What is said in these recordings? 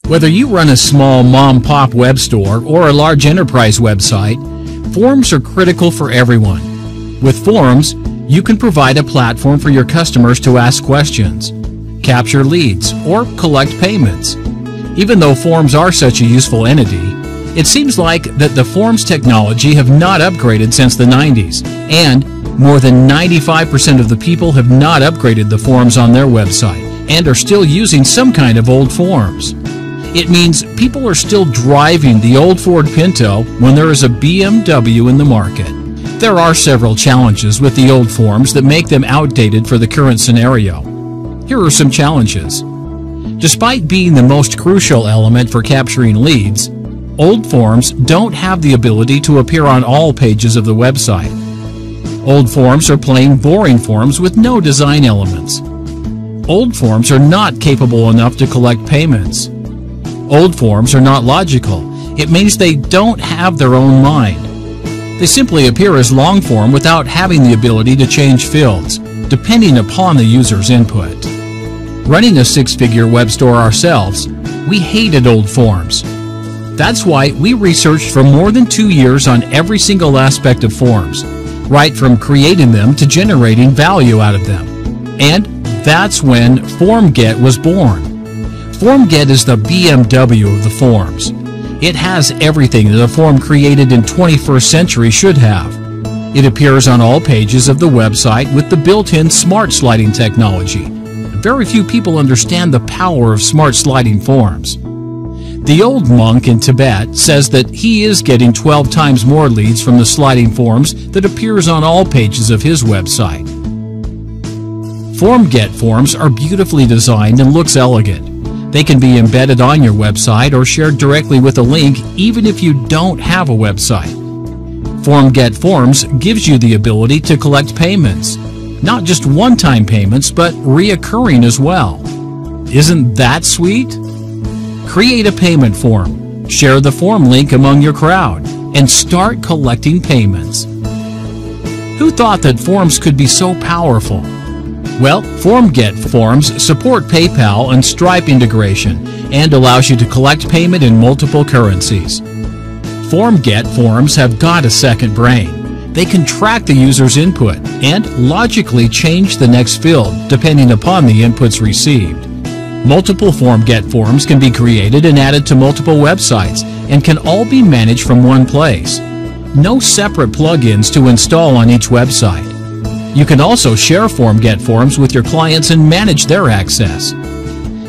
Whether you run a small mom-pop web store or a large enterprise website, forms are critical for everyone. With forms, you can provide a platform for your customers to ask questions, capture leads, or collect payments. Even though forms are such a useful entity, it seems like that the forms technology have not upgraded since the 90s, and more than 95% of the people have not upgraded the forms on their website and are still using some kind of old forms. It means people are still driving the old Ford Pinto when there is a BMW in the market. There are several challenges with the old forms that make them outdated for the current scenario. Here are some challenges. Despite being the most crucial element for capturing leads, old forms don't have the ability to appear on all pages of the website. Old forms are plain boring forms with no design elements. Old forms are not capable enough to collect payments. Old forms are not logical. It means they don't have their own mind. They simply appear as long form without having the ability to change fields, depending upon the user's input. Running a six-figure web store ourselves, we hated old forms. That's why we researched for more than 2 years on every single aspect of forms, right from creating them to generating value out of them. And that's when FormGet was born. FormGet is the BMW of the forms. It has everything that a form created in 21st century should have. It appears on all pages of the website with the built-in smart sliding technology. Very few people understand the power of smart sliding forms. The old monk in Tibet says that he is getting 12 times more leads from the sliding forms that appears on all pages of his website. FormGet forms are beautifully designed and looks elegant. They can be embedded on your website or shared directly with a link even if you don't have a website. FormGet Forms gives you the ability to collect payments. Not just one-time payments, but reoccurring as well. Isn't that sweet? Create a payment form, share the form link among your crowd, and start collecting payments. Who thought that forms could be so powerful? Well, FormGet Forms support PayPal and Stripe integration and allows you to collect payment in multiple currencies. FormGet Forms have got a second brain. They can track the user's input and logically change the next field depending upon the inputs received. Multiple FormGet forms can be created and added to multiple websites and can all be managed from one place. No separate plugins to install on each website. You can also share FormGet forms with your clients and manage their access.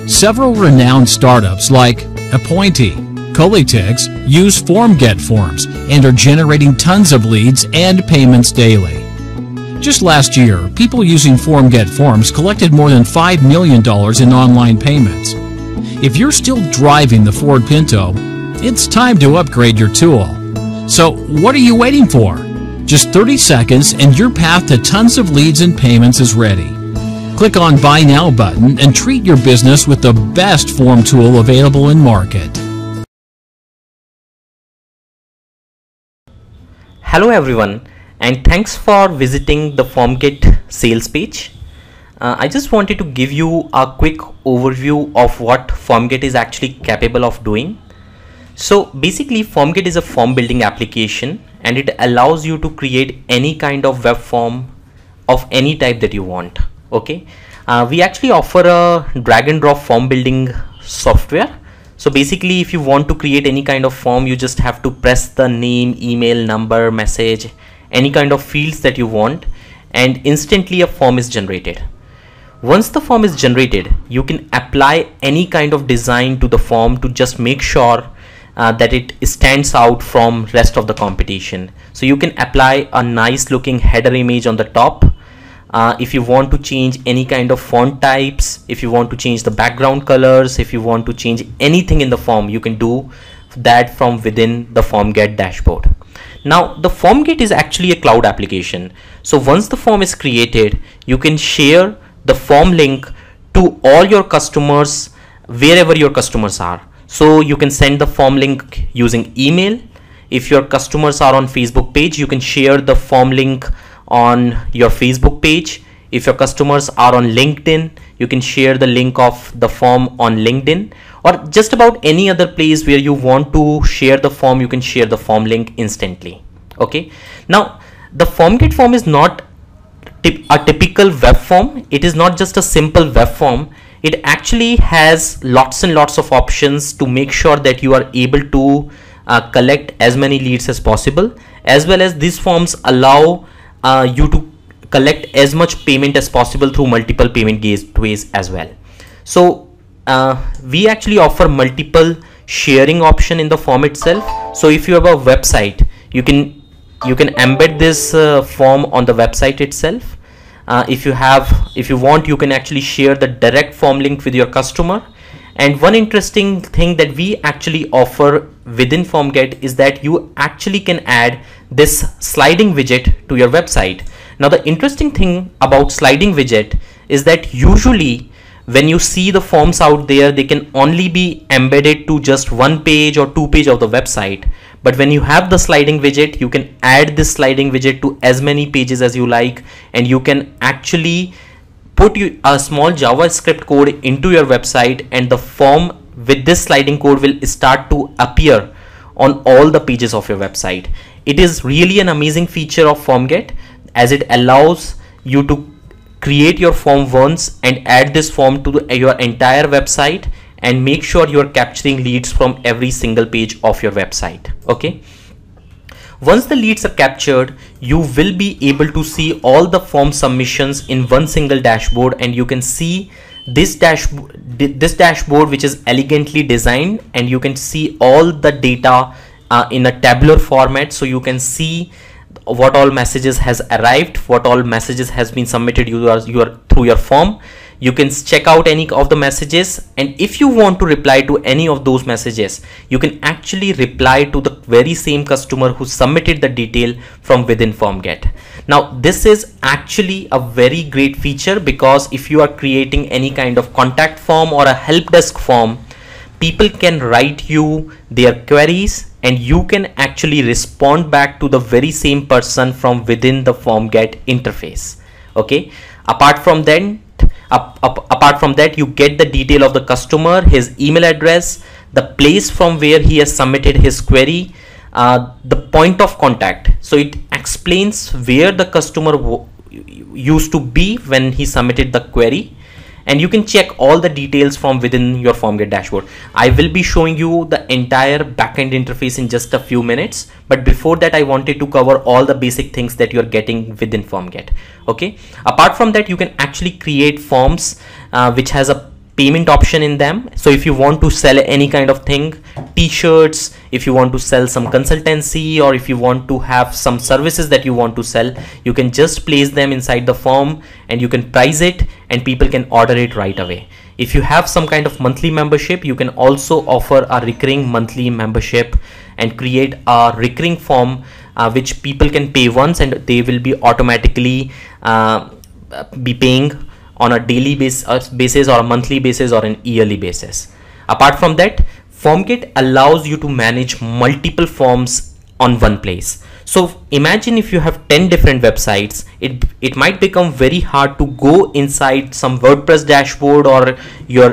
Several renowned startups like Appointee, Colitix use FormGet forms and are generating tons of leads and payments daily. Just last year, people using FormGet forms collected more than $5 million in online payments. If you're still driving the Ford Pinto, it's time to upgrade your tool. So what are you waiting for? Just 30 seconds and your path to tons of leads and payments is ready. Click on Buy Now button and treat your business with the best form tool available in market. Hello everyone, and thanks for visiting the FormGet sales page. I just wanted to give you a quick overview of what FormGet is actually capable of doing. So basically, FormGet is a form building application and it allows you to create any kind of web form of any type that you want. Okay, we actually offer a drag and drop form building software. So basically, if you want to create any kind of form, you just have to press the name, email, number, message, any kind of fields that you want, and instantly a form is generated. Once the form is generated, you can apply any kind of design to the form to just make sure that it stands out from rest of the competition. So you can apply a nice looking header image on the top. If you want to change any kind of font types, if you want to change the background colors, if you want to change anything in the form, you can do that from within the FormGet dashboard. Now the FormGet is actually a cloud application. So once the form is created, you can share the form link to all your customers wherever your customers are. So you can send the form link using email. If your customers are on Facebook page, you can share the form link on your Facebook page. If your customers are on LinkedIn, you can share the link of the form on LinkedIn. or just about any other place where you want to share the form, you can share the form link instantly. Okay, now the FormGet form is not a typical web form. It is not just a simple web form. It actually has lots and lots of options to make sure that you are able to collect as many leads as possible, as well as these forms allow you to collect as much payment as possible through multiple payment gateways as well. So we actually offer multiple sharing option in the form itself. So if you have a website, you can embed this form on the website itself. If you want, you can actually share the direct form link with your customer. And one interesting thing that we actually offer within FormGet is that you actually can add this sliding widget to your website. Now the interesting thing about sliding widget is that usually when you see the forms out there, they can only be embedded to just one page or two pages of the website. But when you have the sliding widget, you can add this sliding widget to as many pages as you like, and you can actually put a small JavaScript code into your website, and the form with this sliding code will start to appear on all the pages of your website. It is really an amazing feature of FormGet, as it allows you to create your form once and add this form to your entire website and make sure you are capturing leads from every single page of your website. Okay, once the leads are captured, you will be able to see all the form submissions in one single dashboard, and you can see this dashboard which is elegantly designed, and you can see all the data in a tabular format. So you can see what all messages has arrived, what all messages has been submitted through your form. You can check out any of the messages, and if you want to reply to any of those messages, you can actually reply to the very same customer who submitted the detail from within FormGet. Now this is actually a very great feature, because if you are creating any kind of contact form or a help desk form, people can write you their queries and you can actually respond back to the very same person from within the FormGet interface. Okay, apart from that, you get the detail of the customer, his email address, the place from where he has submitted his query, the point of contact. So it explains where the customer used to be when he submitted the query, and you can check all the details from within your FormGet dashboard. I will be showing you the entire backend interface in just a few minutes, but before that I wanted to cover all the basic things that you're getting within FormGet. Okay, apart from that, you can actually create forms which has a payment option in them. So if you want to sell any kind of thing, t-shirts, if you want to sell some consultancy, or if you want to have some services that you want to sell, you can just place them inside the form and you can price it and people can order it right away. If you have some kind of monthly membership, you can also offer a recurring monthly membership and create a recurring form which people can pay once and they will be automatically be paying on a daily basis or a monthly basis or an yearly basis. Apart from that, FormGet allows you to manage multiple forms on one place. So imagine if you have 10 different websites, it might become very hard to go inside some WordPress dashboard or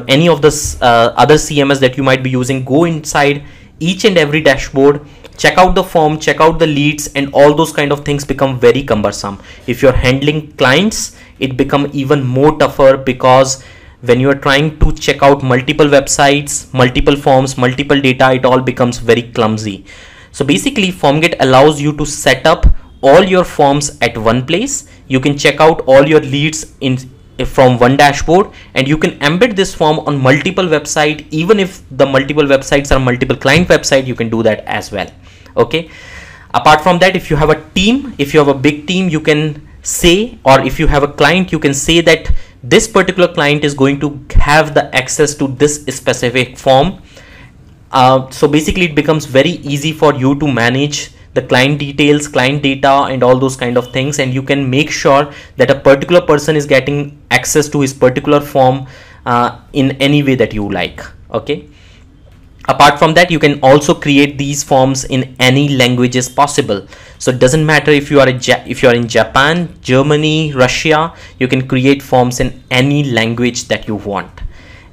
any of the other CMS that you might be using. Go inside each and every dashboard, check out the form, check out the leads, and all those kind of things become very cumbersome. If you're handling clients, it become even more tougher, because when you are trying to check out multiple websites, multiple forms, multiple data, it all becomes very clumsy. So basically, FormGet allows you to set up all your forms at one place. You can check out all your leads from one dashboard, and you can embed this form on multiple websites. Even if the multiple websites are multiple client website, you can do that as well. Okay, apart from that, if you have a team, if you have a big team, you can say, or if you have a client, you can say that this particular client is going to have the access to this specific form. So basically it becomes very easy for you to manage the client details, client data, and all those kind of things, and you can make sure that a particular person is getting access to his particular form in any way that you like. Okay, apart from that, you can also create these forms in any languages possible. So it doesn't matter if you are in Japan, Germany, Russia, you can create forms in any language that you want.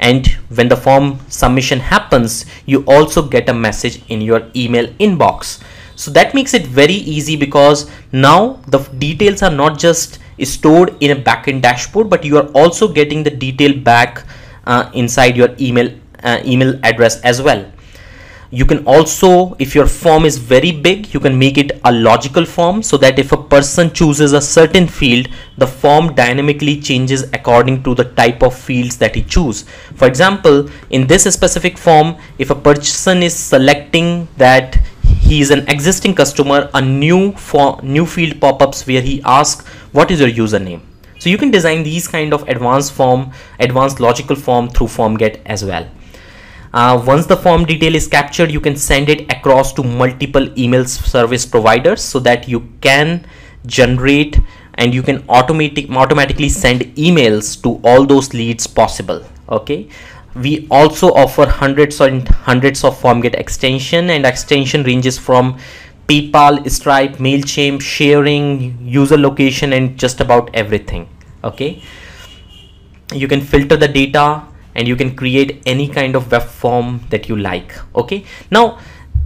and when the form submission happens, you also get a message in your email inbox. So that makes it very easy, because now the details are not just stored in a backend dashboard, but you are also getting the detail back inside your email address as well. You can also, if your form is very big, you can make it a logical form, so that if a person chooses a certain field, the form dynamically changes according to the type of fields that he chooses. For example, in this specific form, if a person is selecting that he is an existing customer, a new field pop-ups where he asks, what is your username? So you can design these kind of advanced logical form through FormGet as well. Once the form detail is captured, you can send it across to multiple email service providers, so that you can generate and you can automatically send emails to all those leads possible. Okay, we also offer hundreds of FormGet extension, and extension ranges from PayPal, Stripe, MailChimp, sharing, user location, and just about everything. Okay, you can filter the data and you can create any kind of web form that you like. Okay, now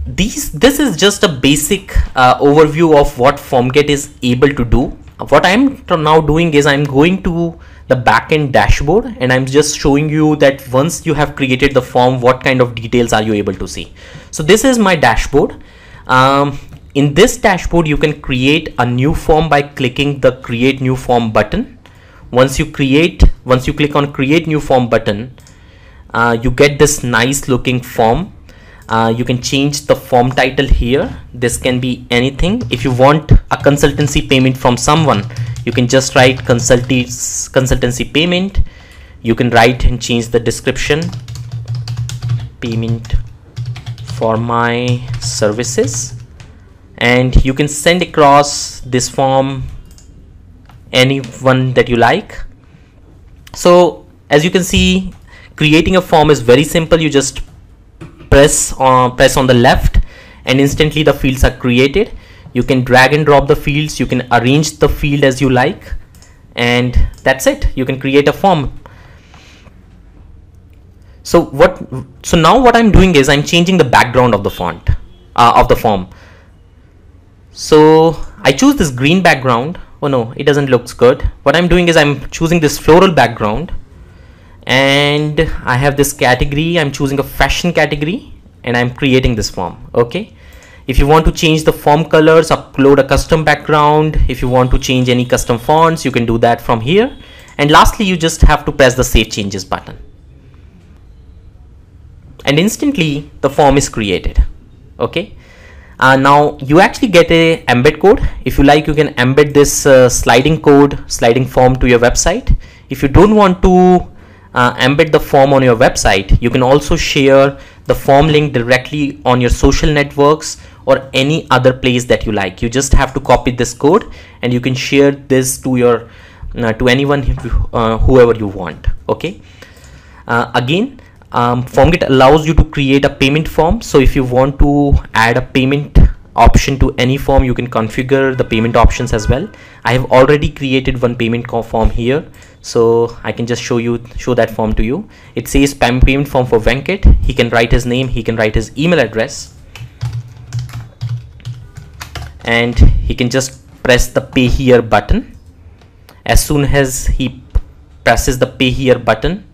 this is just a basic overview of what FormGet is able to do. What I'm now doing is I'm going to the backend dashboard, and I'm just showing you that once you have created the form, what kind of details are you able to see. So this is my dashboard. In this dashboard, you can create a new form by clicking the create new form button. Once you click on create new form button, you get this nice looking form. You can change the form title here. This can be anything. If you want a consultancy payment from someone, you can just write consultancy payment. You can write and change the description, payment for my services, and you can send across this form anyone that you like. So as you can see, creating a form is very simple. You just press on the left and instantly the fields are created. You can drag and drop the fields, you can arrange the field as you like, and that's it. You can create a form. So now what I'm doing is I'm changing the background of the font of the form. So I choose this green background. Oh no, it doesn't look good. What I'm doing is I'm choosing this floral background, and I have this category. I'm choosing a fashion category, and I'm creating this form. Okay, if you want to change the form colors, upload a custom background. If you want to change any custom fonts, you can do that from here. And lastly, you just have to press the save changes button, and instantly the form is created. Okay, now you actually get a embed code. If you like, you can embed this sliding form to your website. If you don't want to embed the form on your website, you can also share the form link directly on your social networks or any other place that you like. You just have to copy this code and you can share this to your to anyone whoever you want. Okay, again, FormGet allows you to create a payment form. So if you want to add a payment option to any form, you can configure the payment options as well. I have already created one payment form here, so I can just show that form to you. It says payment form for Venkat. He can write his name, he can write his email address, and he can just press the pay here button. As soon as he presses the pay here button,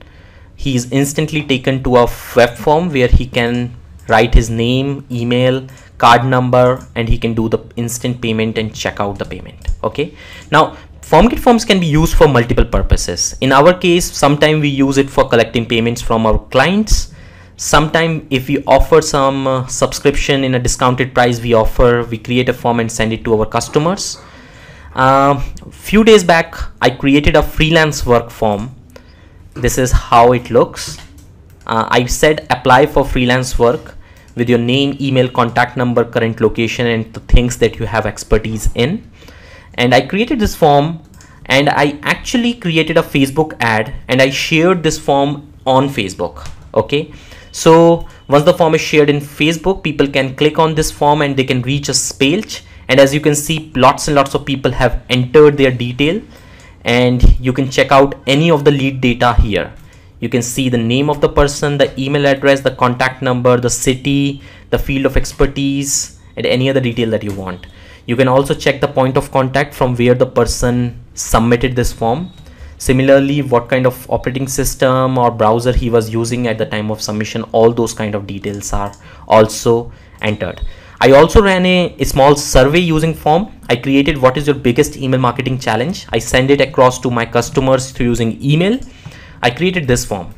he is instantly taken to a web form where he can write his name, email, card number, and he can do the instant payment and check out the payment. Okay, now FormGet forms can be used for multiple purposes. In our case, sometimes we use it for collecting payments from our clients. Sometimes if we offer some subscription in a discounted price, we create a form and send it to our customers. Few days back, I created a freelance work form. This is how it looks. I said apply for freelance work with your name, email, contact number, current location, and the things that you have expertise in. And I created this form, and I actually created a Facebook ad, and I shared this form on Facebook. Okay, so once the form is shared in Facebook, people can click on this form and they can reach a page. And as you can see, lots and lots of people have entered their detail, and you can check out any of the lead data here. You can see the name of the person, the email address, the contact number, the city, the field of expertise, and any other detail that you want. You can also check the point of contact from where the person submitted this form. Similarly, what kind of operating system or browser he was using at the time of submission, all those kind of details are also entered. I also ran a small survey using form. I created what is your biggest email marketing challenge. I send it across to my customers through using email. I created this form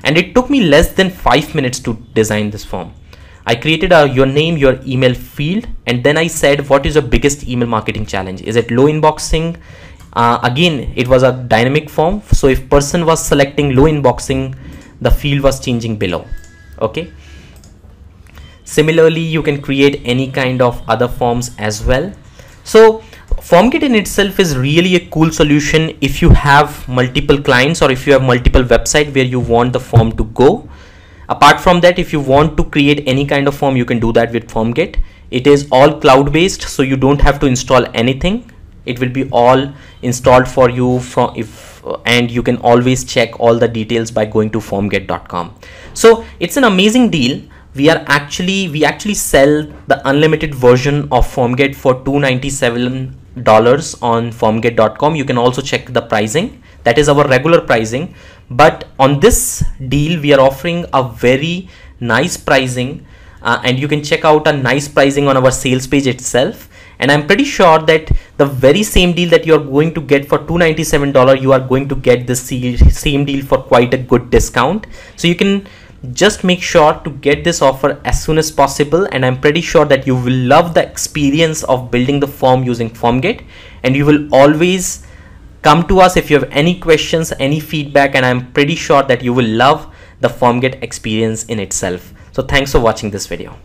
and it took me less than 5 minutes to design this form. I created your name, your email field, and then I said, what is your biggest email marketing challenge? Is it low inboxing? Again, it was a dynamic form. So if person was selecting low inboxing, the field was changing below. Okay. Similarly, you can create any kind of other forms as well. So FormGet in itself is really a cool solution if you have multiple clients or if you have multiple websites where you want the form to go. Apart from that, if you want to create any kind of form, you can do that with FormGet. It is all cloud-based, so you don't have to install anything. It will be all installed for you and you can always check all the details by going to formget.com. So it's an amazing deal. We actually sell the unlimited version of FormGet for $297 on formget.com. You can also check the pricing. That is our regular pricing, but on this deal we are offering a very nice pricing, and you can check out a nice pricing on our sales page itself. And I'm pretty sure that the very same deal that you're going to get for $297, you are going to get the same deal for quite a good discount. So you can just make sure to get this offer as soon as possible, and I'm pretty sure that you will love the experience of building the form using FormGet, and you will always come to us if you have any questions, any feedback, and I'm pretty sure that you will love the FormGet experience in itself. So thanks for watching this video.